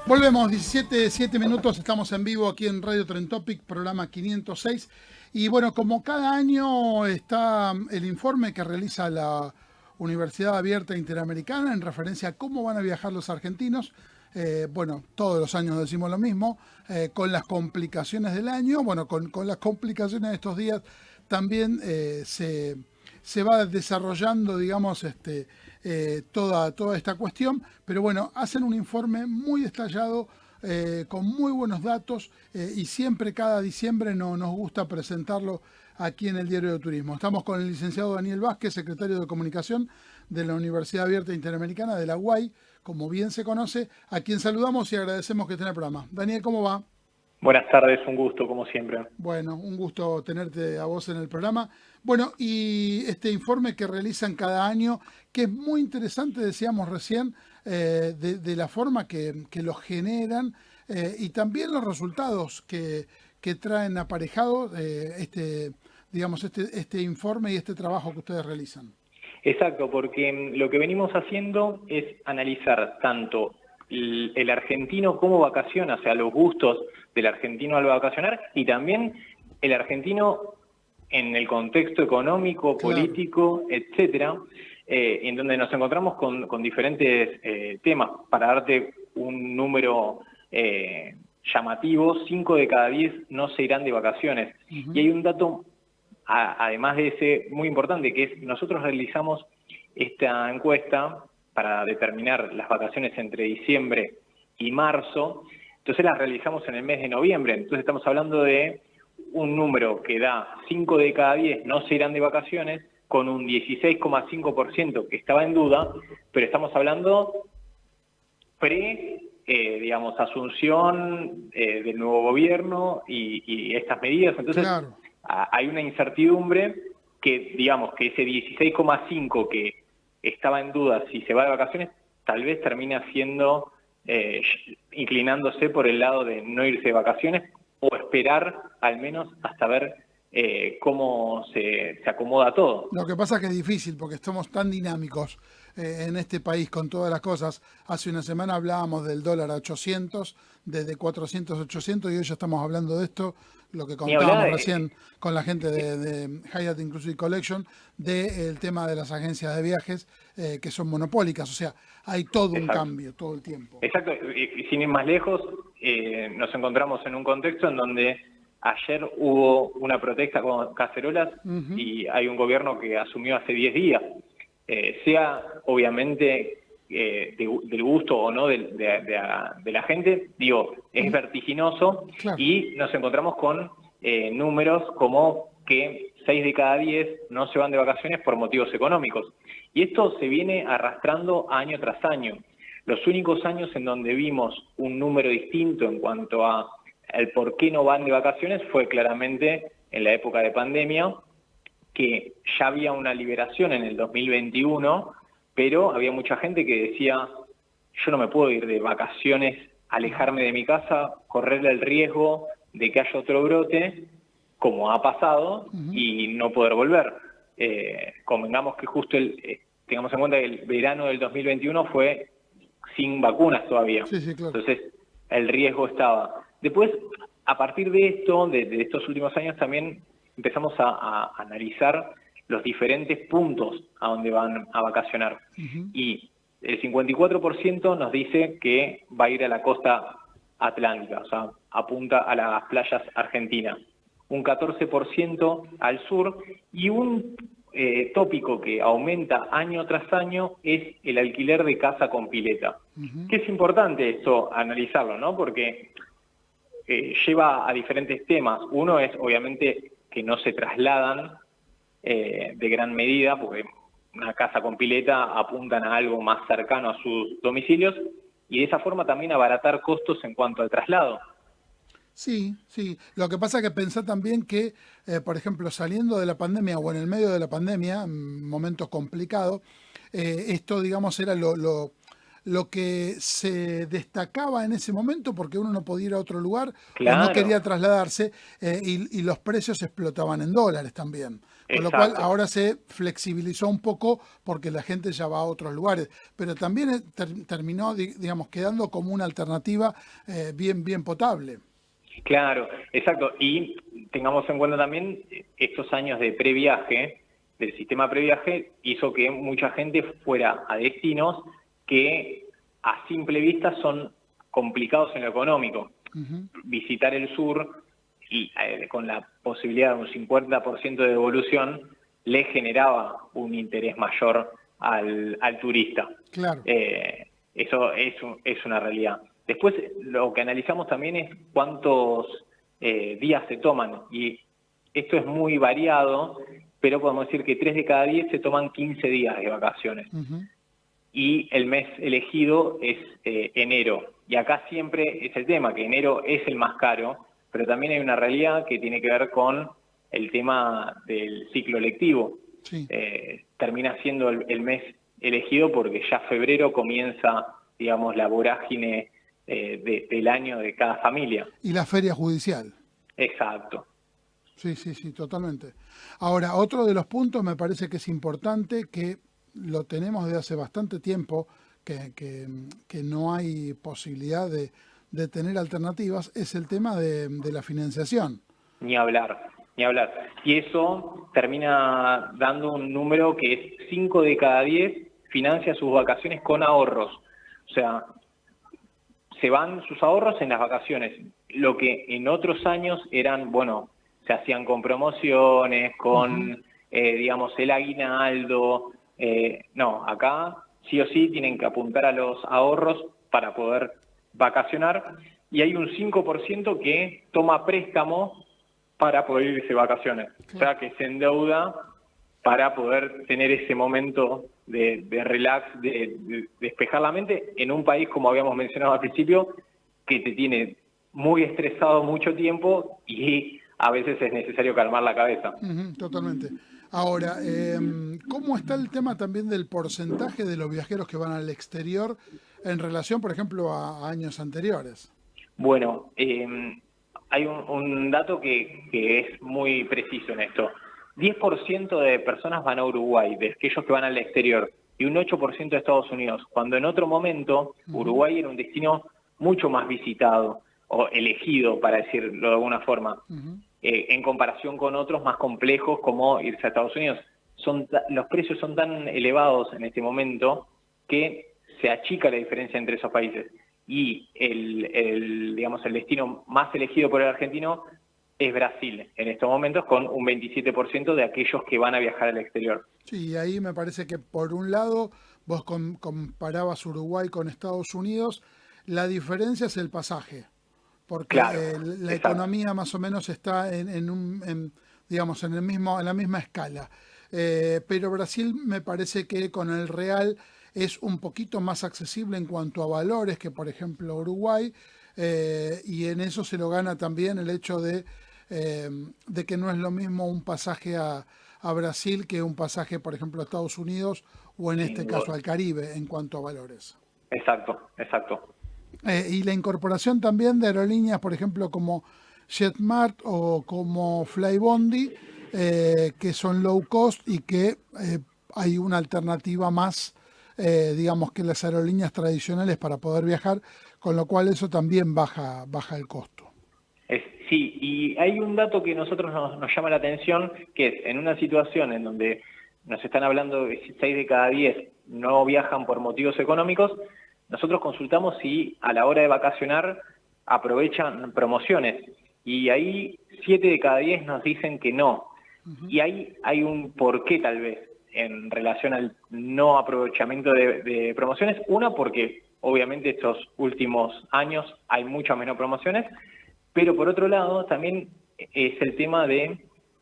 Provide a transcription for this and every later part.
Volvemos, 7 minutos, estamos en vivo aquí en Radio Tren Topic, programa 506. Y bueno, como cada año está el informe que realiza la Universidad Abierta Interamericana en referencia a cómo van a viajar los argentinos. Bueno, todos los años decimos lo mismo, con las complicaciones del año, bueno, con las complicaciones de estos días también se va desarrollando, digamos, toda esta cuestión, pero bueno, hacen un informe muy detallado, con muy buenos datos, y siempre, cada diciembre, nos gusta presentarlo aquí en el Diario de Turismo. Estamos con el licenciado Daniel Vázquez, secretario de Comunicación de la Universidad Abierta Interamericana, de la UAI, como bien se conoce, a quien saludamos y agradecemos que esté en el programa. Daniel, ¿cómo va? Buenas tardes, un gusto como siempre. Bueno, un gusto tenerte a vos en el programa. Bueno, y este informe que realizan cada año, que es muy interesante, decíamos recién, de la forma que lo generan, y también los resultados que traen aparejados, digamos, este informe y este trabajo que ustedes realizan. Exacto, porque lo que venimos haciendo es analizar tanto el argentino cómo vacaciona, o sea, los gustos del argentino al vacacionar, y también el argentino en el contexto económico, Claro. político, etcétera, en donde nos encontramos con diferentes temas. Para darte un número llamativo, 5 de cada 10 no se irán de vacaciones. Y hay un dato, además de ese, muy importante, que es: nosotros realizamos esta encuesta para determinar las vacaciones entre diciembre y marzo, entonces las realizamos en el mes de noviembre, entonces estamos hablando de un número que da 5 de cada 10 no se irán de vacaciones, con un 16,5% que estaba en duda, pero estamos hablando digamos, asunción del nuevo gobierno y estas medidas. Entonces, Claro. Hay una incertidumbre que, digamos, que ese 16,5 que estaba en duda si se va de vacaciones, tal vez termina siendo, inclinándose por el lado de no irse de vacaciones, o esperar al menos hasta ver cómo se acomoda todo. Lo que pasa es que es difícil porque estamos tan dinámicos, en este país con todas las cosas. Hace una semana hablábamos del dólar a 800, desde 400 a 800, y hoy ya estamos hablando de esto, lo que Ni hablar contábamos recién con la gente de Hyatt Inclusive Collection, del tema de las agencias de viajes, que son monopólicas. O sea, hay todo un Exacto. cambio todo el tiempo. Exacto, y sin ir más lejos, nos encontramos en un contexto en donde ayer hubo una protesta con cacerolas y hay un gobierno que asumió hace 10 días. Sea obviamente del gusto o no de la gente, digo, es vertiginoso. Claro. Y nos encontramos con números como que 6 de cada 10 no se van de vacaciones por motivos económicos. Y esto se viene arrastrando año tras año. Los únicos años en donde vimos un número distinto en cuanto a el por qué no van de vacaciones fue claramente en la época de pandemia, que ya había una liberación en el 2021, pero había mucha gente que decía: yo no me puedo ir de vacaciones, alejarme de mi casa, correr el riesgo de que haya otro brote, como ha pasado, y no poder volver. Convengamos que justo tengamos en cuenta que el verano del 2021 fue sin vacunas todavía. Sí, sí, claro. Entonces, el riesgo estaba. Después, a partir de esto, de estos últimos años, también empezamos a analizar los diferentes puntos a donde van a vacacionar. Y el 54% nos dice que va a ir a la costa atlántica, o sea, apunta a las playas argentinas. Un 14% al sur, y un tópico que aumenta año tras año es el alquiler de casa con pileta. Que es importante eso analizarlo, ¿no? Porque lleva a diferentes temas. Uno es, obviamente, que no se trasladan de gran medida, porque una casa con pileta apuntan a algo más cercano a sus domicilios, y de esa forma también abaratar costos en cuanto al traslado. Sí, sí. Lo que pasa es que pensá también que, por ejemplo, saliendo de la pandemia o en el medio de la pandemia, en momentos complicados, esto, digamos, era lo que se destacaba en ese momento, porque uno no podía ir a otro lugar o no Claro, quería trasladarse, y los precios explotaban en dólares también. Con lo cual ahora se flexibilizó un poco porque la gente ya va a otros lugares, pero también terminó, digamos, quedando como una alternativa bien potable. Claro, exacto. Y tengamos en cuenta también estos años de previaje, del sistema previaje, hizo que mucha gente fuera a destinos que a simple vista son complicados en lo económico. Visitar el sur y con la posibilidad de un 50% de devolución le generaba un interés mayor al turista. Claro. Eso es una realidad. Después lo que analizamos también es cuántos días se toman, y esto es muy variado, pero podemos decir que 3 de cada 10 se toman 15 días de vacaciones. Y el mes elegido es enero. Y acá siempre es el tema, que enero es el más caro, pero también hay una realidad que tiene que ver con el tema del ciclo lectivo. Sí. Termina siendo el mes elegido porque ya febrero comienza, digamos, la vorágine del año de cada familia. Y la feria judicial. Exacto. Sí, totalmente. Ahora, otro de los puntos me parece que es importante, que lo tenemos desde hace bastante tiempo, que no hay posibilidad de tener alternativas, es el tema de la financiación. Ni hablar. Y eso termina dando un número que es 5 de cada 10 financia sus vacaciones con ahorros. O sea, se van sus ahorros en las vacaciones. Lo que en otros años eran, bueno, se hacían con promociones, con, digamos, el aguinaldo. No, acá sí o sí tienen que apuntar a los ahorros para poder vacacionar. Y hay un 5% que toma préstamo para poder irse de vacaciones. O sea, que se endeuda para poder tener ese momento de relax, de despejar la mente en un país, como habíamos mencionado al principio, que te tiene muy estresado mucho tiempo y a veces es necesario calmar la cabeza. Totalmente. Ahora, ¿cómo está el tema también del porcentaje de los viajeros que van al exterior en relación, por ejemplo, a años anteriores? Bueno, hay un dato que es muy preciso en esto. 10% de personas van a Uruguay, de aquellos que van al exterior, y un 8% a Estados Unidos, cuando en otro momento Uruguay era un destino mucho más visitado o elegido, para decirlo de alguna forma, en comparación con otros más complejos como irse a Estados Unidos. Los precios son tan elevados en este momento que se achica la diferencia entre esos países. Y digamos, el destino más elegido por el argentino es Brasil en estos momentos, con un 27% de aquellos que van a viajar al exterior. Sí, ahí me parece que por un lado vos comparabas Uruguay con Estados Unidos, la diferencia es el pasaje, porque Claro, la economía más o menos está digamos, en la misma escala. Pero Brasil me parece que con el real es un poquito más accesible en cuanto a valores que, por ejemplo, Uruguay, y en eso se lo gana también el hecho de que no es lo mismo un pasaje a Brasil que un pasaje, por ejemplo, a Estados Unidos o en este caso al Caribe en cuanto a valores. Exacto. Y la incorporación también de aerolíneas, por ejemplo, como JetMart o como Flybondi, que son low cost y que hay una alternativa más, digamos, que las aerolíneas tradicionales para poder viajar, con lo cual eso también baja el costo. Sí, y hay un dato que a nosotros nos llama la atención, que es en una situación en donde nos están hablando de 6 de cada 10 no viajan por motivos económicos, nosotros consultamos si a la hora de vacacionar aprovechan promociones, y ahí 7 de cada 10 nos dicen que no. Y ahí hay un porqué tal vez en relación al no aprovechamiento de promociones. Una, porque obviamente estos últimos años hay muchas menos promociones, pero por otro lado también es el tema de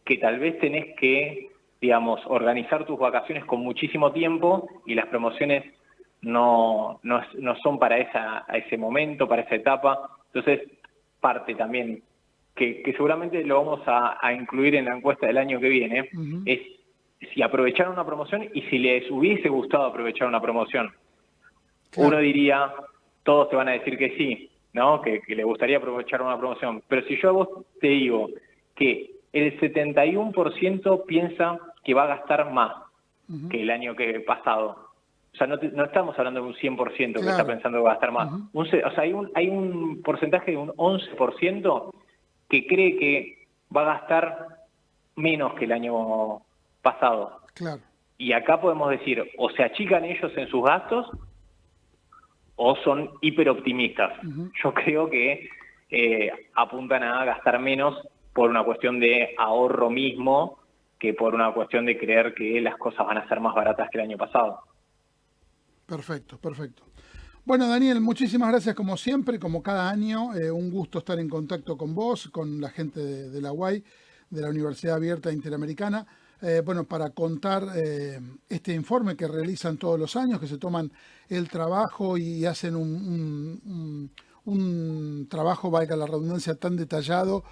que tal vez tenés que, digamos, organizar tus vacaciones con muchísimo tiempo y las promociones no son para ese momento, para esa etapa. Entonces, parte también, que seguramente lo vamos a incluir en la encuesta del año que viene, es si aprovecharon una promoción y si les hubiese gustado aprovechar una promoción. Claro. Uno diría, todos te van a decir que sí, ¿no? Que le gustaría aprovechar una promoción. Pero si yo a vos te digo que el 71% piensa que va a gastar más que el año pasado. O sea, no estamos hablando de un 100% que está pensando que va a gastar más. O sea, hay un porcentaje de un 11% que cree que va a gastar menos que el año pasado. Claro. Y acá podemos decir, o se achican ellos en sus gastos o son hiperoptimistas. Yo creo que apuntan a gastar menos por una cuestión de ahorro mismo que por una cuestión de creer que las cosas van a ser más baratas que el año pasado. Perfecto, perfecto. Bueno, Daniel, muchísimas gracias como siempre, como cada año. Un gusto estar en contacto con vos, con la gente de la UAI, de la Universidad Abierta Interamericana. Bueno, para contar este informe que realizan todos los años, que se toman el trabajo y hacen un trabajo, valga la redundancia, tan detallado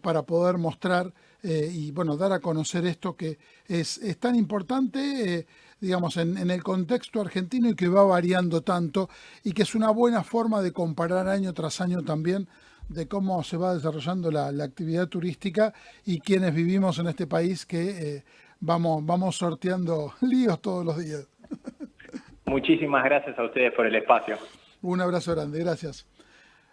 para poder mostrar y bueno, dar a conocer esto que es tan importante, digamos, en el contexto argentino y que va variando tanto y que es una buena forma de comparar año tras año también de cómo se va desarrollando la actividad turística y quienes vivimos en este país que vamos sorteando líos todos los días. Muchísimas gracias a ustedes por el espacio. Un abrazo grande, gracias.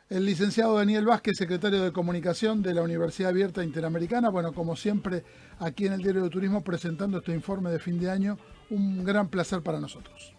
El licenciado Daniel Vázquez, secretario de Comunicación de la Universidad Abierta Interamericana, bueno, como siempre, aquí en el Diario de Turismo presentando este informe de fin de año, un gran placer para nosotros.